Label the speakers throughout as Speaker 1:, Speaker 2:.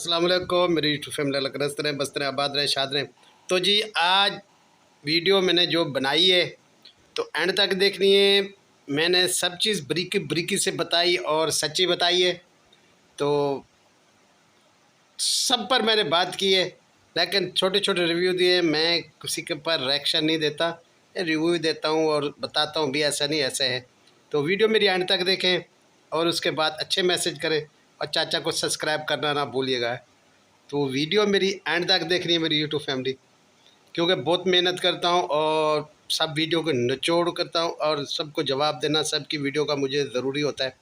Speaker 1: अस्सलाम वालेकुम, मेरी यूट्यूब फैमिली लकरस्त रहे, बस्त रहे, आबाद रहे, शाद रहे। तो जी आज वीडियो मैंने जो बनाई है तो एंड तक देखनी है। मैंने सब चीज़ बरीकी बरीकी से बताई और सच्ची बताई है। तो सब पर मैंने बात की है, लेकिन छोटे छोटे रिव्यू दिए। मैं किसी के ऊपर रिएक्शन नहीं देता, रिव्यू देता हूँ और बताता हूँ भी ऐसा नहीं ऐसा है। तो वीडियो मेरी एंड तक देखें और उसके बाद अच्छे मैसेज करें और चाचा को सब्सक्राइब करना ना भूलिएगा। तो वीडियो मेरी एंड तक देखनी है मेरी यूट्यूब फैमिली, क्योंकि बहुत मेहनत करता हूँ और सब वीडियो को निचोड़ करता हूँ और सबको जवाब देना सबकी वीडियो का मुझे ज़रूरी होता है।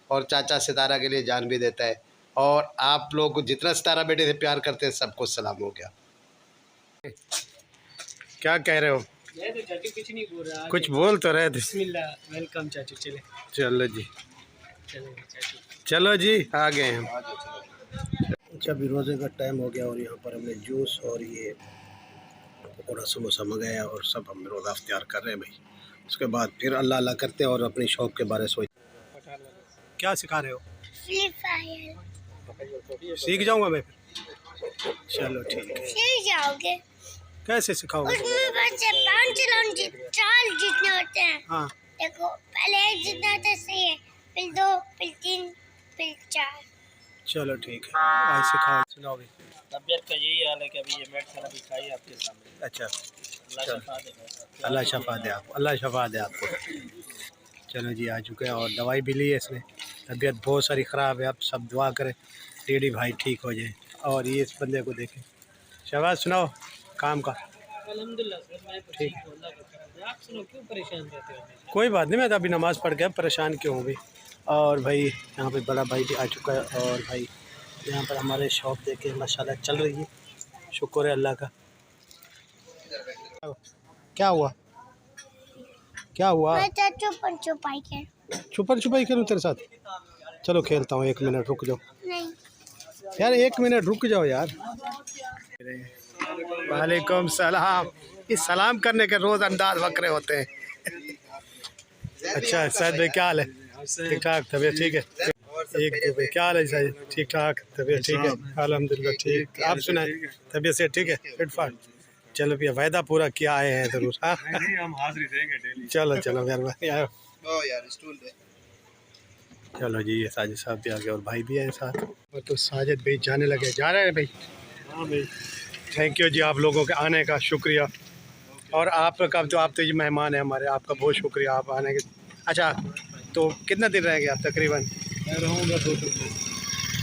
Speaker 1: और चाचा सितारा के लिए जान भी देता है। और आप लोग जितना सितारा बेटे से प्यार करते हैं सबको सलाम हो गया। क्या कह रहे हो?
Speaker 2: मैं तो चाचू कुछ नहीं बोल रहा,
Speaker 1: कुछ बोल तो रहे थे।
Speaker 2: बिस्मिल्लाह, वेलकम चाचू। चले
Speaker 1: चलो जी,
Speaker 2: चलो चाचू,
Speaker 1: चलो जी, आ गए हम। अच्छा, अभी रोज़े का टाइम हो गया और यहाँ पर हमने जूस और ये पकौड़ा समोसा मंगाया और सब हम रोज़ा अफ्तार कर रहे हैं भाई। उसके बाद फिर अल्लाह अल्लाह करते हैं और अपनी शौक़ के बारे सोच। क्या सिखा रहे हो?
Speaker 3: Free fire.
Speaker 1: सीख जाऊंगा मैं फिर। चलो ठीक है।
Speaker 3: सीख जाओगे।
Speaker 1: कैसे सिखाओगे?
Speaker 3: उसमें बस 5 राउंड 4 जीतने होते हैं।
Speaker 1: हाँ,
Speaker 3: देखो, पहले 1 जीतना होता है, सही है, फिर 2, फिर 3, फिर 4।
Speaker 1: चलो ठीक है, आज सिखाओ। सुनाओ भी।
Speaker 2: तबीयत का यही हाल है कि अभी ये मेड खाना भी खाई आपके सामने।
Speaker 1: अच्छा,
Speaker 2: अल्लाह शफा दे,
Speaker 1: अल्लाह शफा दे आपको, अल्लाह शफा दे आपको। चलो जी, आ चुके हैं और दवाई भी ली है इसने। तबीयत बहुत सारी ख़राब है, अब सब दुआ करें टीडी भाई ठीक हो जाए। और ये इस बंदे को देखें। शहबाज सुनाओ काम का।
Speaker 2: अल्हम्दुलिल्लाह सर, मैं तो ठीक हूं, अल्लाह का करम है। आप सुनो, क्यों परेशान रहते हो?
Speaker 1: कोई बात नहीं, मैं तो अभी नमाज़ पढ़ गया, परेशान क्यों हूँ भी। और भाई यहाँ पे बड़ा भाई भी आ चुका है और भाई यहाँ पर हमारे शॉप देखे माशाल्लाह चल रही है, शुक्र है अल्लाह का। क्या हुआ? क्या हुआ?
Speaker 3: मैं चाचू पर छुपाई के
Speaker 1: छुपन छुपाई खेलूँ तेरे साथ? चलो खेलता हूँ, 1 मिनट रुक जाओ
Speaker 3: नहीं।
Speaker 1: यार, 1 मिनट रुक जाओ यार। वालेकुम सलाम। इस सलाम करने के रोज़ अंदाज बकरे होते हैं। अच्छा सैद भाई, क्या हाल है? ठीक ठाक, तबीयत ठीक है? एक दो भाई, क्या हाल है सैद? ठीक ठाक, तबीयत ठीक है? अल्हम्दुलिल्लाह ठीक। आप सुनाए, तबीयत से ठीक है? फिट फाट। चलो भैया, वायदा पूरा किया आए हैं ज़रूर। हाँ
Speaker 2: हम हाजिर देंगे डेली।
Speaker 1: चलो चलो मेहरबानी। चलो जी, ये साजिद साहब भी आ गए और भाई भी हैं साथ। और तो साजिद भाई जाने लगे, जा रहे हैं भाई?
Speaker 2: हाँ भाई,
Speaker 1: थैंक यू जी, आप लोगों के आने का शुक्रिया। और आपका तो, आप तो जी मेहमान हैं हमारे, आपका बहुत शुक्रिया आप आने के। अच्छा, तो कितना दिन रहेंगे आप तकरीबन?
Speaker 2: मैं रहूँगा 2 दिन।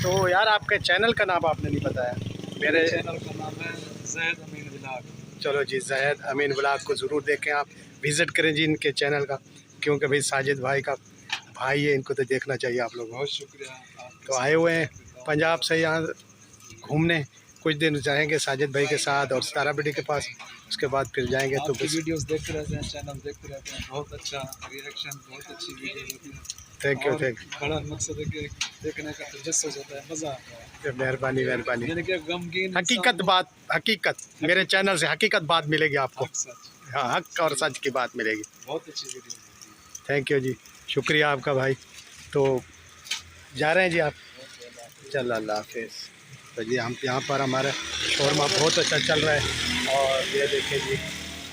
Speaker 1: तो यार, आपके चैनल का नाम आपने नहीं बताया। मेरे
Speaker 2: चैनल का नाम है ज़ैद अमीन व्लॉग।
Speaker 1: चलो जी, ज़ैद अमीन व्लॉग को ज़रूर देखें, आप विज़िट करें जी इनके चैनल का, क्योंकि भाई साजिद भाई का भाई है, इनको तो देखना चाहिए आप लोगों को।
Speaker 2: बहुत शुक्रिया।
Speaker 1: तो आए हुए हैं पंजाब से यहाँ घूमने, कुछ दिन जाएंगे साजिद भाई के साथ और सितारा बेटी के पास, उसके बाद फिर जाएंगे। तो
Speaker 2: आपकी वीडियोस देखते रहते हैं, चैनल देखते रहते हैं, बहुत अच्छा रिएक्शन, बहुत अच्छी वीडियो होती है।
Speaker 1: थैंक यू,
Speaker 2: और
Speaker 1: थैंक
Speaker 2: बड़ा मकसद है कि देखने का तजस्सुस होता है, मज़ा आता है।
Speaker 1: यू, मेहरबानी मेहरबानी।
Speaker 2: यानी कि गमगीन
Speaker 1: हकीकत बात, हकीकत मेरे चैनल से हकीकत बात मिलेगी आपको।
Speaker 2: सच,
Speaker 1: हाँ, हक और सच की बात मिलेगी।
Speaker 2: बहुत अच्छी वीडियो।
Speaker 1: थैंक यू जी, शुक्रिया आपका भाई। तो जा रहे हैं जी आप? चल, अल्लाह हाफिज़। तो जी हम यहाँ पर हमारा शोरमा बहुत अच्छा चल रहा है और ये देखें जी,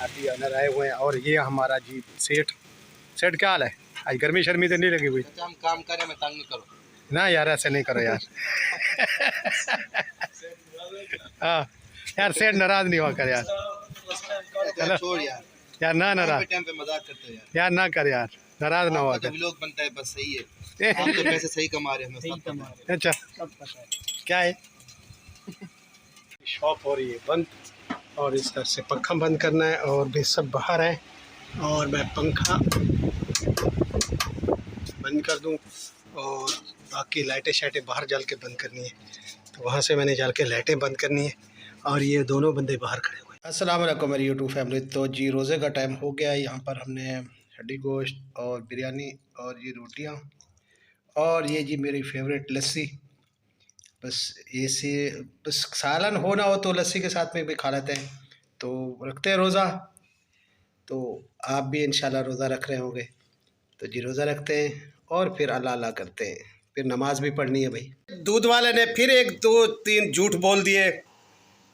Speaker 1: अभी ऑनर आए हुए हैं और ये हमारा जी सेठ। सेठ क्या हाल है? आज गर्मी शर्मी तो नहीं लगी हुई?
Speaker 2: हम काम करें, मैं तंग नहीं करो
Speaker 1: ना यार, ऐसे नहीं करो यार। हाँ यार, सेठ नाराज़ नहीं हुआ कर यार। चलो
Speaker 2: छोड़ यार,
Speaker 1: यार, ना नाराज
Speaker 2: टाइम पे मजाक करते हैं
Speaker 1: यार, ना कर यार, नाराज़ ना हुआ कर।
Speaker 2: लोग बनता है, बस सही है। हम तो पैसे सही कमा रहे हैं, सही कमा रहे हैं,
Speaker 1: अच्छा,
Speaker 2: सब पता है।
Speaker 1: क्या है? शॉप हो रही है बंद और इस तरह से पंखा बंद करना है और भी सब बाहर है और मैं पंखा बंद कर दूं और बाकी लाइटें शाइटें बाहर जल के बंद करनी है। तो वहाँ से मैंने जल के लाइटें बंद करनी है और ये दोनों बंदे बाहर खड़े हुए। अस्सलाम वालेकुम मेरी यूट्यूब फैमिली। तो जी रोज़े का टाइम हो गया है। यहाँ पर हमने हड्डी गोश्त और बिरयानी और ये रोटियाँ और ये जी मेरी फेवरेट लस्सी। बस ऐसे, बस सालन हो ना हो तो लस्सी के साथ में भी खा लेते हैं। तो रखते हैं रोज़ा। तो आप भी इंशाल्लाह रोज़ा रख रहे होंगे। तो जी रोज़ा रखते हैं और फिर अल्लाह अल्लाह करते हैं। फिर नमाज भी पढ़नी है भाई। दूध वाले ने फिर 1-2-3 झूठ बोल दिए।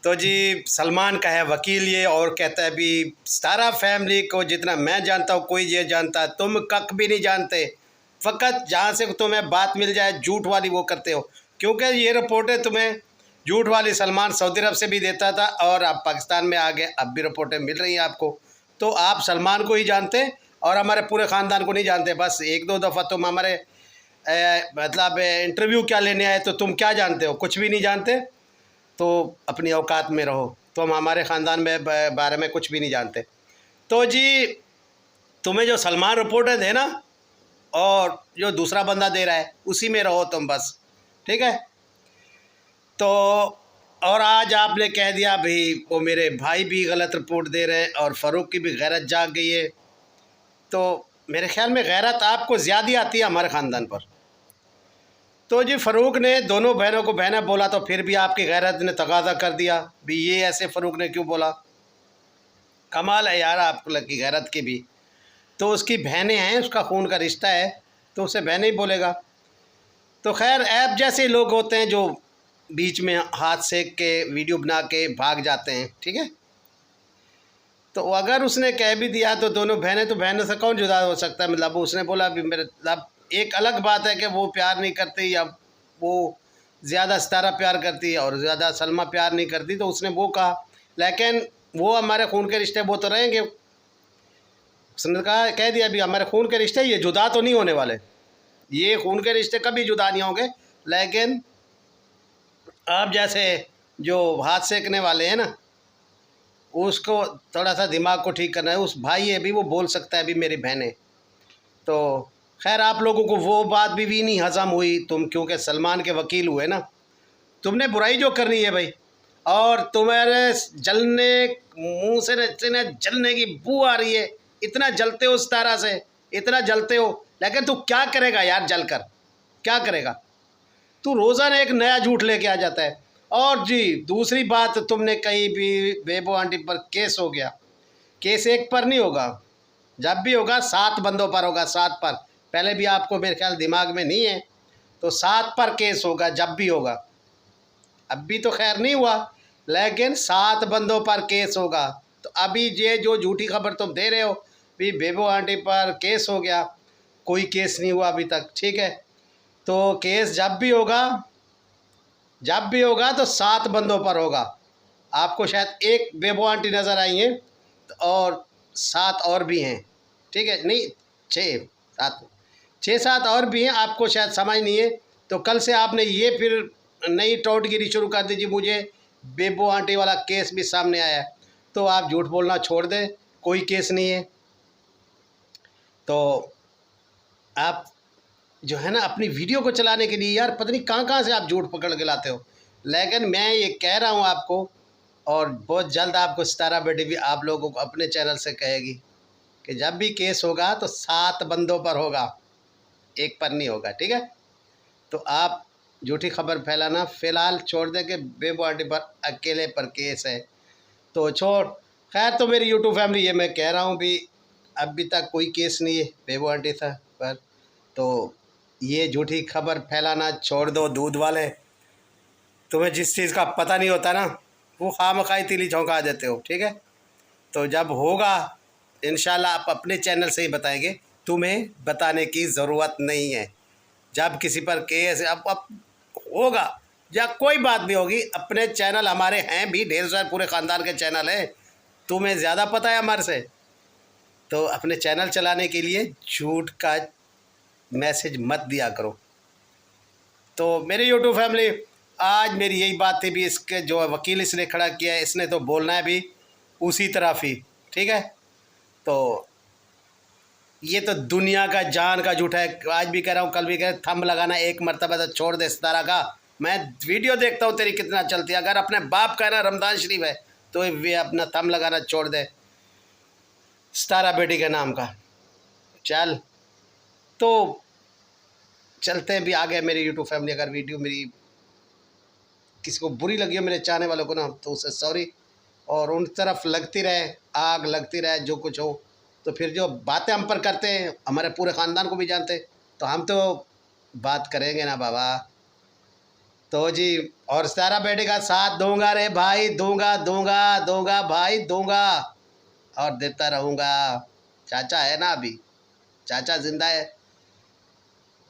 Speaker 1: तो जी सलमान का है वकील ये, और कहता है भी सारा फैमिली को जितना मैं जानता हूँ कोई ये जानता है, तुम कख भी नहीं जानते, फ़कत जहाँ से तुम्हें बात मिल जाए झूठ वाली वो करते हो। क्योंकि ये रिपोर्टें तुम्हें झूठ वाली सलमान सऊदी अरब से भी देता था और आप पाकिस्तान में आ गए, अब भी रिपोर्टें मिल रही हैं आपको। तो आप सलमान को ही जानते और हमारे पूरे ख़ानदान को नहीं जानते। बस 1-2 दफ़ा तुम हमारे मतलब इंटरव्यू क्या लेने आए तो तुम क्या जानते हो, कुछ भी नहीं जानते। तो अपनी औकात में रहो, तुम हमारे ख़ानदान में बारे में कुछ भी नहीं जानते। तो जी तुम्हें जो सलमान रिपोर्टें दे ना और जो दूसरा बंदा दे रहा है उसी में रहो तुम बस, ठीक है। तो और आज आपने कह दिया भाई वो मेरे भाई भी गलत रिपोर्ट दे रहे हैं और फ़ारूक की भी गैरत जाग गई है। तो मेरे ख़्याल में गैरत आपको ज़्यादा आती है हमारे ख़ानदान पर। तो जी फ़ारूक ने दोनों बहनों को बहना बोला तो फिर भी आपकी गैरत ने तगाज़ा कर दिया भी ये ऐसे फ़ारूक ने क्यों बोला। कमाल है यार आपको लगी गैरत की भी। तो उसकी बहनें हैं, उसका खून का रिश्ता है, तो उसे बहनें ही बोलेगा। तो खैर ऐप जैसे लोग होते हैं जो बीच में हाथ सेक के वीडियो बना के भाग जाते हैं, ठीक है। तो अगर उसने कह भी दिया तो दोनों बहनें, तो बहनों से कौन जुदा हो सकता है। मतलब उसने बोला भी मेरे मतलब एक अलग बात है कि वो प्यार नहीं करती या वो ज़्यादा सितारा प्यार करती है और ज़्यादा सलमा प्यार नहीं करती, तो उसने वो कहा। लेकिन वो हमारे खून के रिश्ते वो तो रहेंगे। उसने कहा कह दिया भी हमारे खून के रिश्ते ये जुदा तो नहीं होने वाले, ये खून के रिश्ते कभी जुदा नहीं होंगे। लेकिन आप जैसे जो हाथ सेकने वाले हैं ना, उसको थोड़ा सा दिमाग को ठीक करना है। उस भाई है भी वो बोल सकता है भी मेरी बहनें। तो खैर आप लोगों को वो बात भी नहीं हज़म हुई, तुम क्योंकि सलमान के वकील हुए ना, तुमने बुराई जो करनी है भाई, और तुम्हारे जलने मुंह से न जलने की बू आ रही है, इतना जलते हो उस तरह से, इतना जलते हो। लेकिन तू क्या करेगा यार, जलकर क्या करेगा तू। रोज़ाना एक नया झूठ लेके आ जाता है। और जी दूसरी बात तुमने कही भी बेबो आंटी पर केस हो गया। केस एक पर नहीं होगा, जब भी होगा 7 बंदों पर होगा, 7 पर। पहले भी आपको मेरे ख्याल दिमाग में नहीं है, तो 7 पर केस होगा जब भी होगा। अब भी तो खैर नहीं हुआ, लेकिन 7 बंदों पर केस होगा। तो अभी ये जो झूठी खबर तुम दे रहे हो भी बेबो आंटी पर केस हो गया, कोई केस नहीं हुआ अभी तक, ठीक है। तो केस जब भी होगा तो 7 बंदों पर होगा। आपको शायद एक बेबो आंटी नज़र आई हैं और 7 और भी हैं, ठीक है। नहीं 6-7 और भी हैं, आपको शायद समझ नहीं है। तो कल से आपने ये फिर नई टोटगिरी शुरू कर दीजिए, मुझे बेबो आंटी वाला केस भी सामने आया है। तो आप झूठ बोलना छोड़ दें, कोई केस नहीं है। तो आप जो है ना अपनी वीडियो को चलाने के लिए यार पता नहीं कहाँ से आप झूठ पकड़ के लाते हो। लेकिन मैं ये कह रहा हूँ आपको, और बहुत जल्द आपको सितारा बेटी भी आप लोगों को अपने चैनल से कहेगी कि जब भी केस होगा तो 7 बंदों पर होगा, एक पर नहीं होगा, ठीक है। तो आप झूठी खबर फैलाना फ़िलहाल छोड़ दें कि बेबो आंटी पर अकेले पर केस है तो छोड़। खैर तो मेरी यूट्यूब फैमिली ये मैं कह रहा हूँ भी अभी तक कोई केस नहीं है बेबो आंटी था पर। तो ये झूठी खबर फैलाना छोड़ दो। दूध वाले, तुम्हें जिस चीज़ का पता नहीं होता ना वो खामखाई तीली चौंका देते हो, ठीक है। तो जब होगा इंशाल्लाह आप अपने चैनल से ही बताएंगे, तुम्हें बताने की ज़रूरत नहीं है। जब किसी पर केस अब होगा या कोई बात भी होगी, अपने चैनल हमारे हैं भी ढेर सारे, पूरे ख़ानदान के चैनल हैं, तुम्हें ज़्यादा पता है हमारे से। तो अपने चैनल चलाने के लिए झूठ का मैसेज मत दिया करो। तो मेरी यूट्यूब फैमिली आज मेरी यही बात थी भी, इसके जो वकील इसने खड़ा किया है इसने तो बोलना है भी उसी तरफ ही, ठीक है। तो ये तो दुनिया का जान का झूठा है, आज भी कह रहा हूँ कल भी कह रहा हूँ, थंब लगाना एक मरतबा तो छोड़ दे सितारा का। मैं वीडियो देखता हूँ तेरी कितना चलती है, अगर अपने बाप का ना रमज़ान शरीफ है तो वे अपना थंब लगाना छोड़ दे सितारा बेटी के नाम का। चल तो चलते हैं भी आगे मेरी यूट्यूब फैमिली। अगर वीडियो मेरी किसी को बुरी लगी हो मेरे चाहने वालों को ना तो उससे सॉरी, और उन तरफ लगती रहे आग लगती रहे जो कुछ हो। तो फिर जो बातें हम पर करते हैं हमारे पूरे ख़ानदान को भी जानते, तो हम तो बात करेंगे ना बाबा। तो जी, और सारा बेटे का साथ दूंगा रे भाई, दूंगा दूंगा दूंगा भाई, दूंगा और देता रहूँगा। चाचा है ना, अभी चाचा ज़िंदा है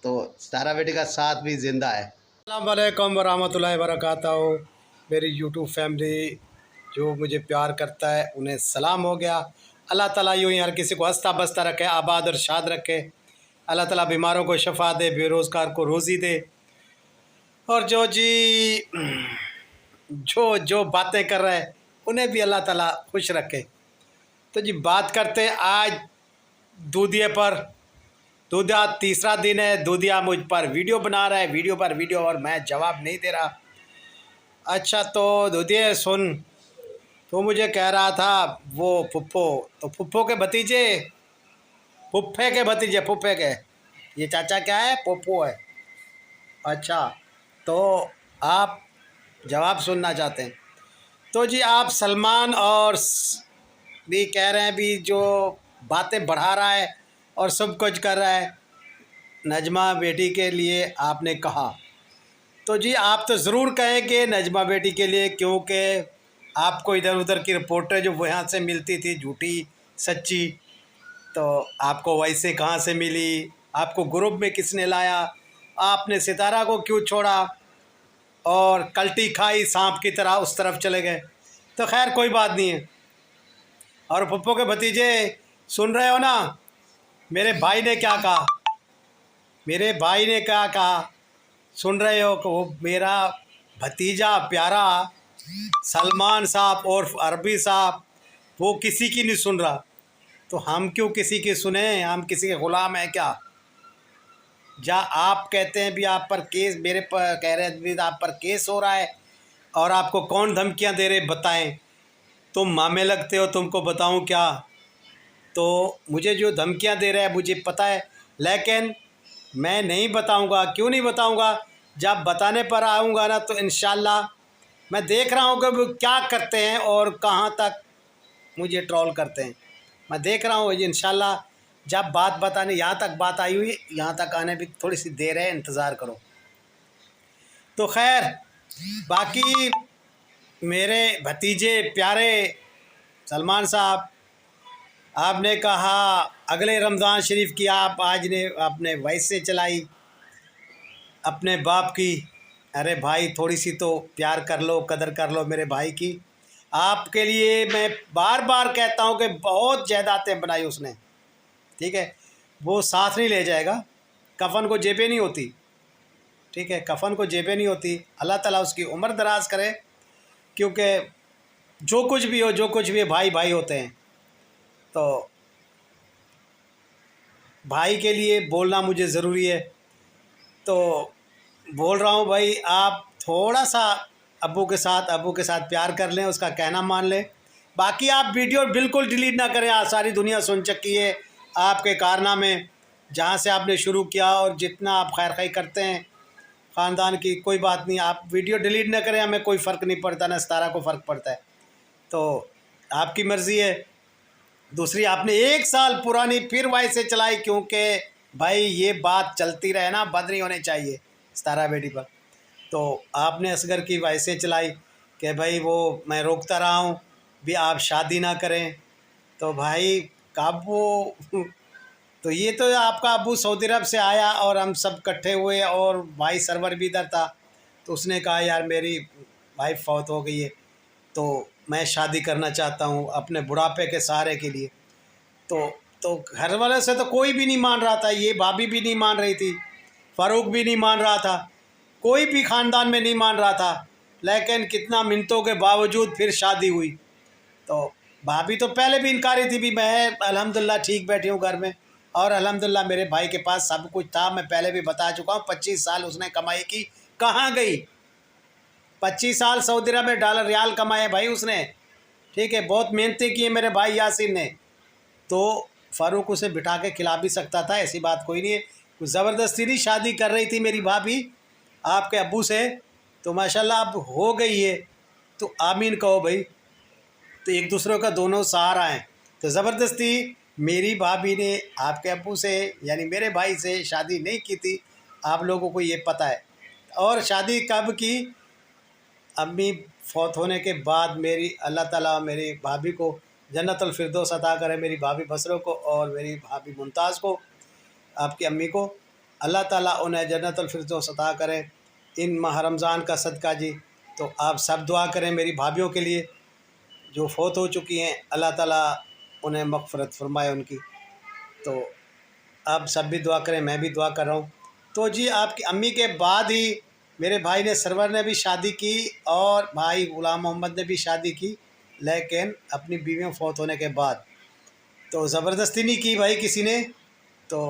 Speaker 1: तो सारा बेटे का साथ भी ज़िंदा है। अस्सलाम वालेकुम वरहमतुल्लाहि वबरकातुहू। मेरी यूट्यूब फैमिली जो मुझे प्यार करता है उन्हें सलाम हो गया। अल्लाह ताला यूँ ही हर किसी को हंसता बसता रखे, आबाद और शाद रखे। अल्लाह ताला बीमारों को शफा दे, बेरोज़गार को रोज़ी दे, और जो जी जो जो बातें कर रहे हैं उन्हें भी अल्लाह ताला खुश रखे। तो जी बात करते हैं आज दूधिया पर। दूधिया तीसरा दिन है, दूधिया मुझ पर वीडियो बना रहा है, वीडियो पर वीडियो, और मैं जवाब नहीं दे रहा। अच्छा तो दूधिया सुन, तो मुझे कह रहा था वो फुप्पो, तो फुप्पो के भतीजे, फुफ्फे के भतीजे, फुफ्फे के, ये चाचा क्या है, पोपो है। अच्छा तो आप जवाब सुनना चाहते हैं। तो जी आप सलमान और भी कह रहे हैं भी जो बातें बढ़ा रहा है और सब कुछ कर रहा है नजमा बेटी के लिए, आपने कहा। तो जी आप तो ज़रूर कहेंगे नजमा बेटी के लिए, क्योंकि आपको इधर उधर की रिपोर्टें जो वहाँ से मिलती थी झूठी सच्ची, तो आपको वैसे कहाँ से मिली, आपको ग्रुप में किसने लाया, आपने सितारा को क्यों छोड़ा और कल्टी खाई सांप की तरह उस तरफ चले गए। तो खैर कोई बात नहीं है। और पप्पो के भतीजे सुन रहे हो ना, मेरे भाई ने क्या कहा, मेरे भाई ने क्या कहा, सुन रहे हो कि वो मेरा भतीजा प्यारा सलमान साहब और अरबी साहब वो किसी की नहीं सुन रहा, तो हम क्यों किसी की सुने, हम किसी के ग़ुलाम हैं क्या। जहाँ आप कहते हैं भी आप पर केस, मेरे पर कह रहे हैं भी आप पर केस हो रहा है, और आपको कौन धमकियां दे रहे बताएं, तुम मामे लगते हो, तुमको बताऊं क्या। तो मुझे जो धमकियां दे रहे हैं मुझे पता है, लेकिन मैं नहीं बताऊंगा। क्यों नहीं बताऊंगा, जब बताने पर आऊँगा ना तो इंशाल्लाह मैं देख रहा हूँ कि वो क्या करते हैं और कहाँ तक मुझे ट्रोल करते हैं। मैं देख रहा हूँ इंशाल्लाह, जब बात बताने यहाँ तक बात आई हुई, यहाँ तक आने भी थोड़ी सी देर है, इंतज़ार करो। तो खैर बाकी मेरे भतीजे प्यारे सलमान साहब, आपने कहा अगले रमज़ान शरीफ की आप आज ने आपने वैसे चलाई अपने बाप की। अरे भाई थोड़ी सी तो प्यार कर लो, कदर कर लो मेरे भाई की। आपके लिए मैं बार बार कहता हूँ कि बहुत जायदादें बनाई उसने, ठीक है, वो साथ नहीं ले जाएगा, कफन को जेबें नहीं होती, ठीक है, कफन को जेबें नहीं होती। अल्लाह ताला उसकी उम्र दराज करे, क्योंकि जो कुछ भी हो, जो कुछ भी भाई भाई होते हैं। तो भाई के लिए बोलना मुझे ज़रूरी है, तो बोल रहा हूँ भाई आप थोड़ा सा अब्बू के साथ प्यार कर लें, उसका कहना मान लें। बाकी आप वीडियो बिल्कुल डिलीट ना करें, आज सारी दुनिया सुन चुकी है आपके कारनामे, जहाँ से आपने शुरू किया और जितना आप खैर खाई करते हैं ख़ानदान की। कोई बात नहीं, आप वीडियो डिलीट ना करें, हमें कोई फ़र्क नहीं पड़ता, ना सितारा को फ़र्क पड़ता है, तो आपकी मर्ज़ी है। दूसरी, आपने 1 साल पुरानी फिर वाई से चलाई, क्योंकि भाई ये बात चलती रहे ना, बंद नहीं होनी चाहिए सितारा बेटी पर। तो आपने असगर की वाई से चलाई कि भाई वो मैं रोकता रहा हूँ भी आप शादी ना करें, तो भाई कब वो तो ये तो आपका अबू सऊदी अरब से आया और हम सब इकट्ठे हुए, और भाई सरवर भी इधर था, तो उसने कहा यार मेरी वाइफ फौत हो गई है, तो मैं शादी करना चाहता हूँ अपने बुढ़ापे के सहारे के लिए। तो घर वाले से तो कोई भी नहीं मान रहा था, ये भाभी भी नहीं मान रही थी, फ़ारूक भी नहीं मान रहा था, कोई भी ख़ानदान में नहीं मान रहा था, लेकिन कितना मिन्नतों के बावजूद फिर शादी हुई। तो भाभी तो पहले भी इनकारी थी भी मैं अल्हम्दुलिल्लाह ठीक बैठी हूँ घर में, और अल्हम्दुलिल्लाह मेरे भाई के पास सब कुछ था। मैं पहले भी बता चुका हूँ, 25 साल उसने कमाई की, कहाँ गई, 25 साल सऊदी अरब में डॉलर रियाल कमाए भाई उसने, ठीक है, बहुत मेहनतें की है मेरे भाई यासीन ने। तो फ़ारूक उसे बिठा के खिला भी सकता था, ऐसी बात कोई नहीं है। ज़बरदस्ती नहीं शादी कर रही थी मेरी भाभी आपके अब्बू से, तो माशाल्लाह अब हो गई है, तो आमीन कहो भाई। तो एक दूसरे का दोनों सहारा हैं, तो ज़बरदस्ती मेरी भाभी ने आपके अब्बू से यानी मेरे भाई से शादी नहीं की थी, आप लोगों को ये पता है। और शादी कब की? अम्मी फौत होने के बाद मेरी अल्लाह ताला मेरी भाभी को जन्नतुल फिरदौस अता करे, मेरी भाभी बसरो को और मेरी भाभी मुमताज़ को, आपकी अम्मी को अल्लाह ताला उन्हें जन्नतुल फिरदौस अता करे इन माह रमज़ान का सदका जी। तो आप सब दुआ करें मेरी भाभियों के लिए जो फौत हो चुकी हैं, अल्लाह ताला उन्हें मग़फ़िरत फरमाए उनकी। तो आप सब भी दुआ करें, मैं भी दुआ कर रहा हूँ। तो जी आपकी अम्मी के बाद ही मेरे भाई ने सरवर ने भी शादी की और भाई ग़ुलाम मोहम्मद ने भी शादी की, लेकिन अपनी बीवियों फौत होने के बाद। तो ज़बरदस्ती नहीं की भाई किसी ने। तो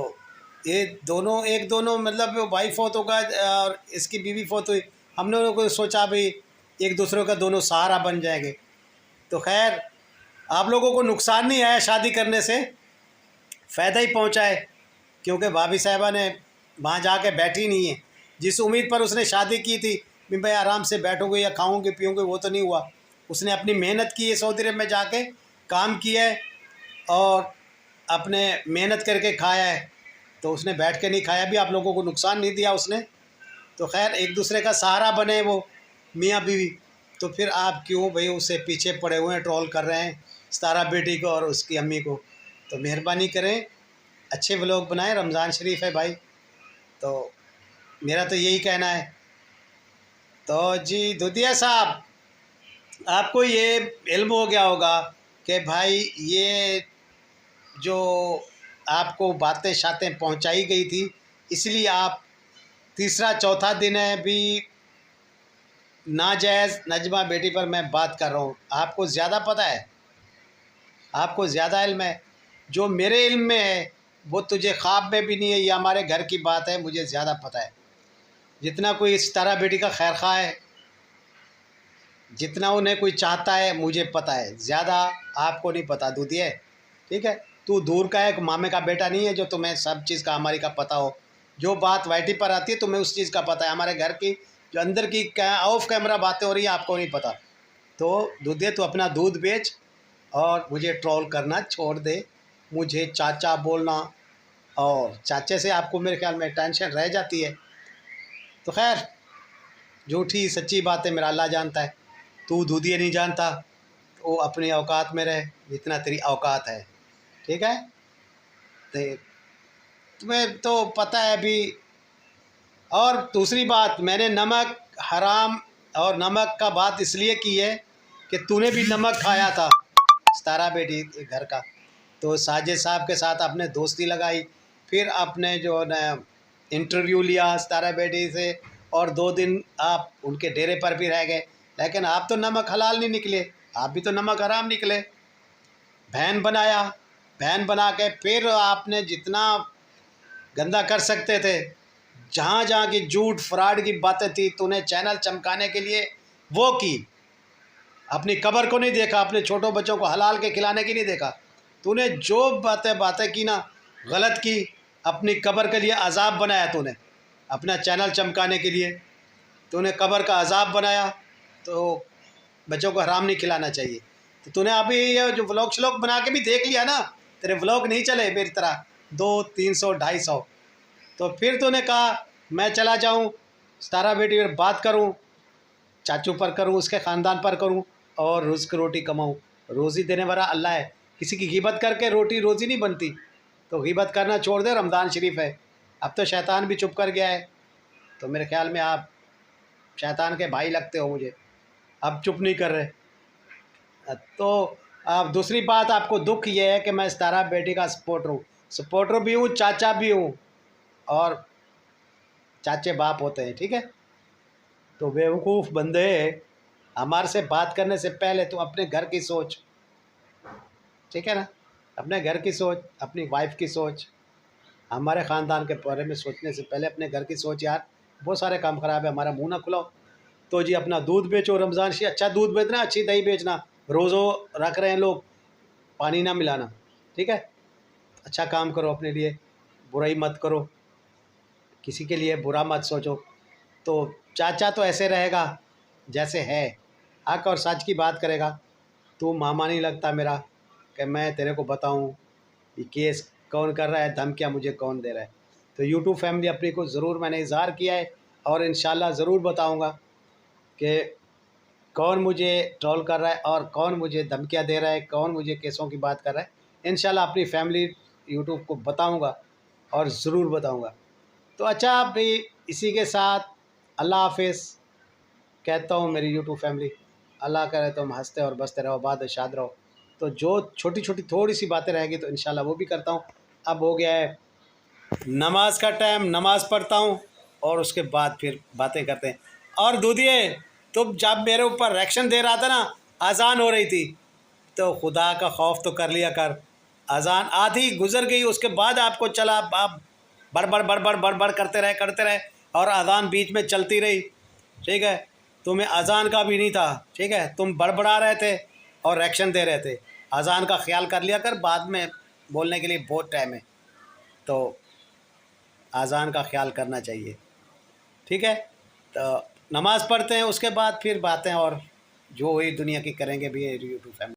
Speaker 1: ये दोनों एक दोनों मतलब वो भाई फौत होगा और इसकी बीवी फौत हुई, हम लोगों को सोचा भाई एक दूसरे का दोनों सहारा बन जाएंगे। तो खैर आप लोगों को नुकसान नहीं आया शादी करने से, फ़ायदा ही पहुँचा है, क्योंकि भाभी साहिबा ने वहाँ जाके बैठी नहीं है। जिस उम्मीद पर उसने शादी की थी कि भाई आराम से बैठोगे या खाओगे पियोगे, वो तो नहीं हुआ। उसने अपनी मेहनत की है, सऊदी अरब में जाके काम किया है और अपने मेहनत करके खाया है। तो उसने बैठ के नहीं खाया भी, आप लोगों को नुकसान नहीं दिया उसने। तो खैर एक दूसरे का सहारा बने वो मियाँ बीवी। तो फिर आप क्यों भाई उससे पीछे पड़े हुए हैं, ट्रोल कर रहे हैं सितारा बेटी को और उसकी अम्मी को। तो मेहरबानी करें, अच्छे व्लॉग बनाएं, रमज़ान शरीफ है भाई। तो मेरा तो यही कहना है। तो जी दुधिया साहब, आपको ये इल्म हो गया होगा कि भाई ये जो आपको बातें शातें पहुंचाई गई थी, इसलिए आप तीसरा चौथा दिन है भी नाजायज़ नजमा बेटी पर मैं बात कर रहा हूँ। आपको ज़्यादा पता है, आपको ज़्यादा इल्म है। जो मेरे इल्म में है वो तुझे ख्वाब में भी नहीं है। ये हमारे घर की बात है, मुझे ज़्यादा पता है। जितना कोई इस तारा बेटी का खैर खा है, जितना उन्हें कोई चाहता है, मुझे पता है। ज़्यादा आपको नहीं पता दूधी है, ठीक है। तू दूर का एक मामे का बेटा नहीं है जो तुम्हें सब चीज़ का हमारी का पता हो। जो बात वाईटी पर आती है तुम्हें उस चीज़ का पता है। हमारे घर की जो अंदर की ऑफ कैमरा बातें हो रही हैं आपको नहीं पता। तो दूधिया तू अपना दूध बेच और मुझे ट्रोल करना छोड़ दे, मुझे चाचा बोलना, और चाचे से आपको मेरे ख्याल में टेंशन रह जाती है। तो खैर झूठी सच्ची बातें मेरा अल्लाह जानता है। तू दूधिया नहीं जानता, वो अपनी औकात में रहे जितना तेरी औकात है, ठीक है। तो तुम्हें तो पता है अभी। और दूसरी बात, मैंने नमक हराम और नमक का बात इसलिए की है कि तूने भी नमक खाया था सितारा बेटी घर का। तो साजिद साहब के साथ आपने दोस्ती लगाई, फिर आपने जो न इंटरव्यू लिया सितारा बेटी से, और 2 दिन आप उनके डेरे पर भी रह गए। लेकिन आप तो नमक हलाल नहीं निकले, आप भी तो नमक हराम निकले। बहन बनाया, बहन बना के फिर आपने जितना गंदा कर सकते थे, जहाँ जहाँ की झूठ फ्रॉड की बातें थी, तूने चैनल चमकाने के लिए वो की। अपनी कब्र को नहीं देखा, अपने छोटों बच्चों को हलाल के खिलाने की नहीं देखा। तूने जो बातें की ना, गलत की। अपनी कब्र के लिए अजाब बनाया तूने, अपना चैनल चमकाने के लिए तूने कब्र का अजाब बनाया। तो बच्चों को हराम नहीं खिलाना चाहिए। तो तूने अभी ये जो व्लॉग श्लॉग बना के भी देख लिया ना, तेरे व्लॉग नहीं चले मेरी तरह 200, 300, 250। तो फिर तूने कहा मैं चला जाऊं सितारा बेटी पर बात करूं, चाचू पर करूं, उसके ख़ानदान पर करूं और रोज़ की रोटी कमाऊं। रोज़ी देने वाला अल्लाह है, किसी की ग़ीबत करके रोटी रोज़ी नहीं बनती। तो ग़ीबत करना छोड़ दे, रमज़ान शरीफ है। अब तो शैतान भी चुप कर गया है। तो मेरे ख़्याल में आप शैतान के भाई लगते हो मुझे, अब चुप नहीं कर रहे। तो अब दूसरी बात, आपको दुख ये है कि मैं सितारा बेटी का सपोर्टर भी हूँ, चाचा भी हूँ, और चाचे बाप होते हैं, ठीक है। तो बेवकूफ़ बंदे, हमारे से बात करने से पहले तो अपने घर की सोच, ठीक है ना। अपने घर की सोच, अपनी वाइफ की सोच, हमारे ख़ानदान के बारे में सोचने से पहले अपने घर की सोच। यार बहुत सारे काम ख़राब है, हमारा मुंह ना खुलाओ। तो जी अपना दूध बेचो, रमज़ान से अच्छा दूध बेचना, अच्छी दही बेचना। रोज़ो रख रहे हैं लोग, पानी ना मिलाना, ठीक है। अच्छा काम करो अपने लिए, बुराई मत करो, किसी के लिए बुरा मत सोचो। तो चाचा तो ऐसे रहेगा जैसे है, हक और सच की बात करेगा। तू मामा नहीं लगता मेरा कि मैं तेरे को बताऊं ये केस कौन कर रहा है, धमकियाँ मुझे कौन दे रहा है। तो यूट्यूब फैमिली अपनी को ज़रूर मैंने इज़हार किया है और इंशाल्लाह ज़रूर बताऊंगा कि कौन मुझे ट्रोल कर रहा है और कौन मुझे धमकियां दे रहा है, कौन मुझे केसों की बात कर रहा है। इंशाल्लाह अपनी फैमिली यूट्यूब को बताऊंगा और ज़रूर बताऊंगा। तो अच्छा, आप भी इसी के साथ अल्लाह हाफिज़ कहता हूँ मेरी यूट्यूब फैमिली। अल्लाह करे तुम हंसते और बसते रहो, बाद में शाद रहो। तो जो छोटी छोटी थोड़ी सी बातें रहेगी तो इंशाल्लाह वो भी करता हूँ। अब हो गया है नमाज का टाइम, नमाज पढ़ता हूँ और उसके बाद फिर बातें करते हैं। और दूधिए, तुम जब मेरे ऊपर रिएक्शन दे रहा था ना, अजान हो रही थी, तो खुदा का खौफ तो कर लिया कर। अजान आधी गुजर गई, उसके बाद आपको चला, आप बड़बड़ बड़बड़ बड़बड़ करते रहे और अजान बीच में चलती रही। ठीक है, तुम्हें अजान का भी नहीं था। ठीक है, तुम बड़बड़ा रहे थे और रिएक्शन दे रहे थे। अजान का ख्याल कर लिया कर, बाद में बोलने के लिए बहुत टाइम है, तो अजान का ख्याल करना चाहिए। ठीक है, तो नमाज़ पढ़ते हैं, उसके बाद फिर बातें और जो हुई दुनिया की करेंगे भी यूट्यूब फैमिली।